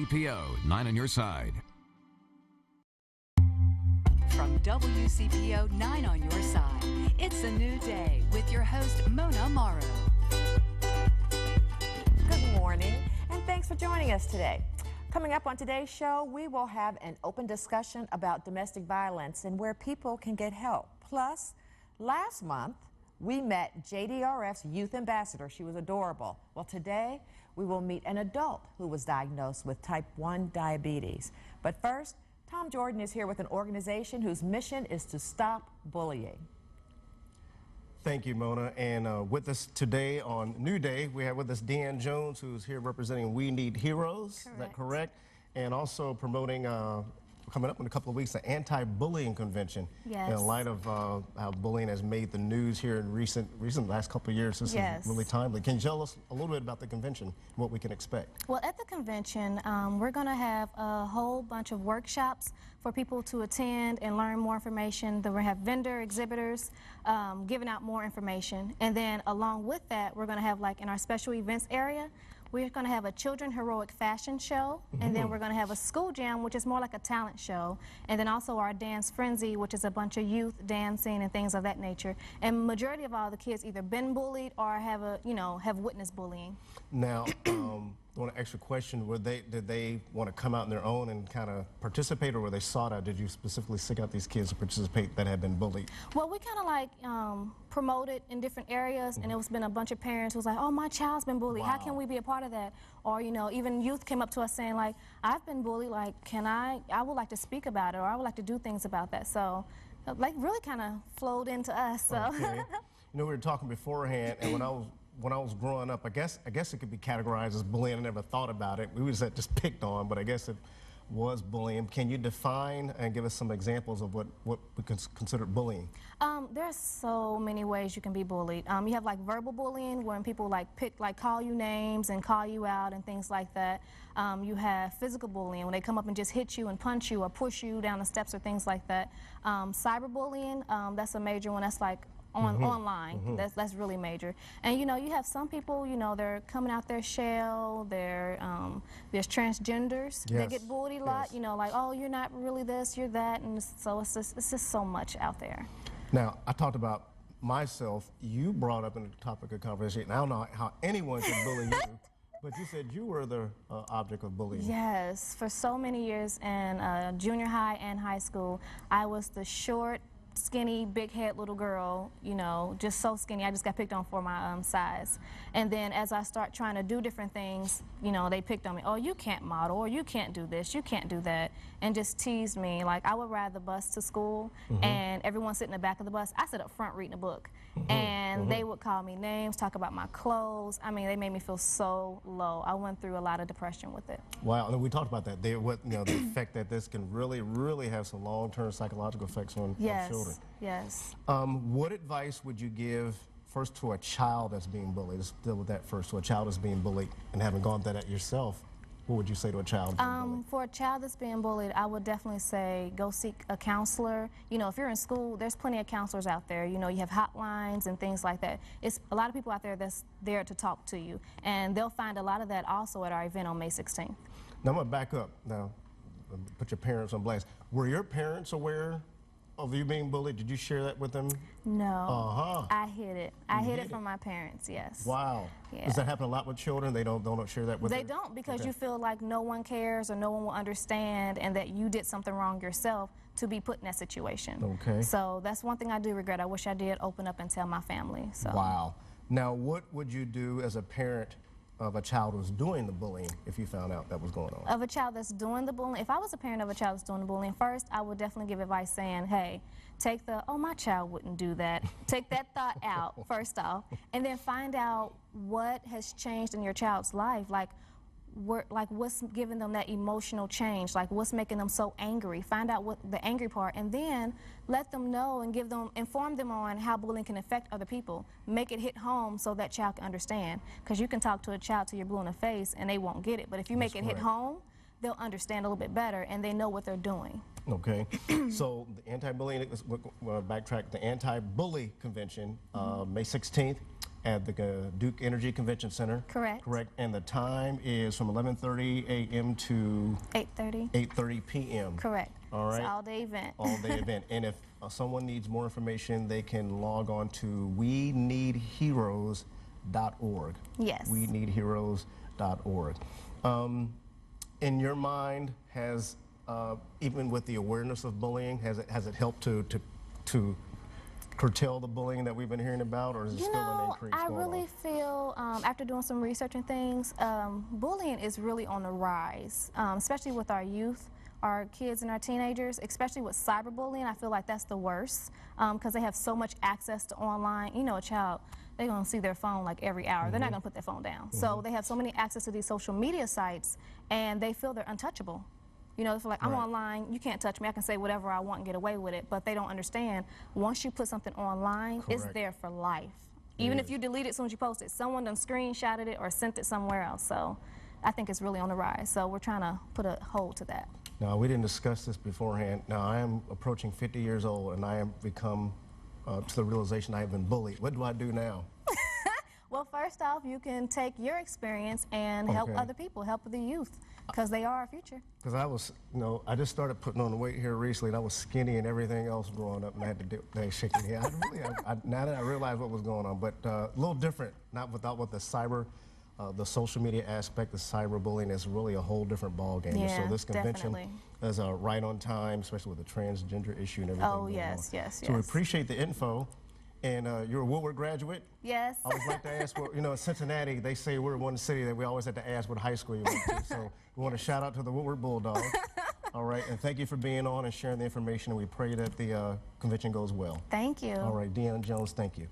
WCPO 9 on your side. From WCPO 9 on your side, it's a new day with your host, Mona Morrow. Good morning, and thanks for joining us today. Coming up on today's show, we will have an open discussion about domestic violence and where people can get help. Plus, last month, we met JDRF's youth ambassador. She was adorable. Well, today, we will meet an adult who was diagnosed with type 1 diabetes. But first, Tom Jordan is here with an organization whose mission is to stop bullying. Thank you, Mona. And with us today on New Day, we have with us DeAnn Jones, who's here representing We Need Heroes. Correct. Is that correct? And also promoting, coming up in a couple of weeks, the anti-bullying convention. Yes. In light of how bullying has made the news here in recent last couple of years. This Yes. is really timely. Can you tell us a little bit about the convention, what we can expect? Well, at the convention, we're going to have a whole bunch of workshops for people to attend and learn more information. Then we're going to have vendor exhibitors giving out more information. And then along with that, we're going to have, like in our special events area, we're going to have a children heroic fashion show, and then we're going to have a school jam, which is more like a talent show, and then also our dance frenzy, which is a bunch of youth dancing and things of that nature. And majority of all the kids either been bullied or have have witnessed bullying. Now, I want to ask you a question. Did they want to come out on their own and kind of participate, or were they sought out? Did you specifically seek out these kids to participate that had been bullied? Well, we kind of like promoted in different areas, and it's been a bunch of parents who was like, oh, my child's been bullied. How can we be a part of that? Or, even youth came up to us saying, like, I've been bullied, like, I would like to speak about it, or I would like to do things about that. So, like, really kind of flowed into us. So. Okay. We were talking beforehand, and when I was growing up, I guess it could be categorized as bullying. I never thought about it. We was just picked on, but I guess it was bullying. Can you define and give us some examples of what we consider bullying? There's so many ways you can be bullied. You have like verbal bullying, when people call you names and call you out and things like that. You have physical bullying, when they come up and just hit you and punch you or push you down the steps or things like that. Cyberbullying, that's a major one. That's like online. That's really major. And you have some people, they're coming out their shell. There's transgenders. Yes. They get bullied a lot. Yes. Like, oh, you're not really this, you're that, and so it's just so much out there. Now, I talked about myself. You brought up in the topic of conversation. I don't know how anyone can bully you, but you said you were the object of bullying. Yes, for so many years in junior high and high school, I was the short, skinny, big head little girl, just so skinny. I just got picked on for my size. And then as I start trying to do different things, they picked on me. Oh, you can't model, or you can't do this, you can't do that, and just teased me. Like, I would ride the bus to school, and everyone sit in the back of the bus. I sit up front reading a book, and they would call me names, talk about my clothes. I mean, they made me feel so low. I went through a lot of depression with it. Wow, and we talked about that. The effect that this can really have some long-term psychological effects on children. Yes. What advice would you give first to a child that's being bullied? Let's deal with that first. To a child that's being bullied and having gone through that yourself, what would you say to a child being bullied? For a child that's being bullied, I would definitely say go seek a counselor. If you're in school, there's plenty of counselors out there. You have hotlines and things like that. It's a lot of people out there that's there to talk to you, and they'll find a lot of that also at our event on May 16th. Now, I'm going to back up. Now, put your parents on blast. Were your parents aware of you being bullied? Did you share that with them? No. I hid it. I hid it from my parents, yes. Wow. Yeah. Does that happen a lot with children? They don't share that with They don't, because you feel like no one cares or no one will understand, and that you did something wrong yourself to be put in that situation. Okay. So that's one thing I do regret. I wish I did open up and tell my family. So. Wow. Now, what would you do as a parent of a child who's doing the bullying if you found out that was going on? Of a child that's doing the bullying, if I was a parent of a child that's doing the bullying, first I would definitely give advice saying, hey, take the, oh, my child wouldn't do that. Take that thought out, first off, and then find out what has changed in your child's life. Like what's giving them that emotional change, like what's making them so angry. Find out what the angry part, and then let them know and inform them on how bullying can affect other people. Make it hit home so that child can understand, because you can talk to a child till you're blue in the face and they won't get it, but if you make it hit home, they'll understand a little bit better and they know what they're doing. Okay, so the anti-bullying, backtrack, the anti-bully convention, May 16th at the Duke Energy Convention Center. Correct. Correct, and the time is from 11:30 a.m. to 8:30. 8:30 p.m. Correct. All right. It's an all-day event. All-day event, and if someone needs more information, they can log on to weneedheroes.org. Yes. weneedheroes.org. In your mind, has even with the awareness of bullying, has it helped to curtail the bullying that we've been hearing about, or is it still an increase I going really on? feel, after doing some research and things, bullying is really on the rise, especially with our youth, our kids and our teenagers, especially with cyberbullying. I feel like that's the worst because they have so much access to online. You know, a child, they're going to see their phone like every hour. They're not going to put their phone down. So they have so many access to these social media sites, and they feel they're untouchable. You know, they feel like, I'm online, you can't touch me, I can say whatever I want and get away with it. But they don't understand, once you put something online, it's there for life. Even if you delete it as soon as you post it, someone done screenshotted it or sent it somewhere else. So I think it's really on the rise. So we're trying to put a hold to that. Now, we didn't discuss this beforehand. Now, I am approaching 50 years old, and I have become to the realization I have been bullied. What do I do now? Well, first off, you can take your experience and help other people, help the youth, because they are our future. Because I was, I just started putting on the weight here recently, and I was skinny and everything else growing up, and I had to do that shaking here. Now that I realized what was going on, but a little different, not without what the social media aspect, the cyberbullying is really a whole different ballgame. Yeah, so this convention definitely. is right on time, especially with the transgender issue and everything. Oh, going yes, on. yes, So we yes. appreciate the info. And you're a Woodward graduate? Yes. I always like to ask, in Cincinnati, they say we're one city that we always have to ask what high school you went to. So we want to shout out to the Woodward Bulldogs. All right, and thank you for being on and sharing the information, and we pray that the convention goes well. Thank you. All right, DeAnn Jones, thank you.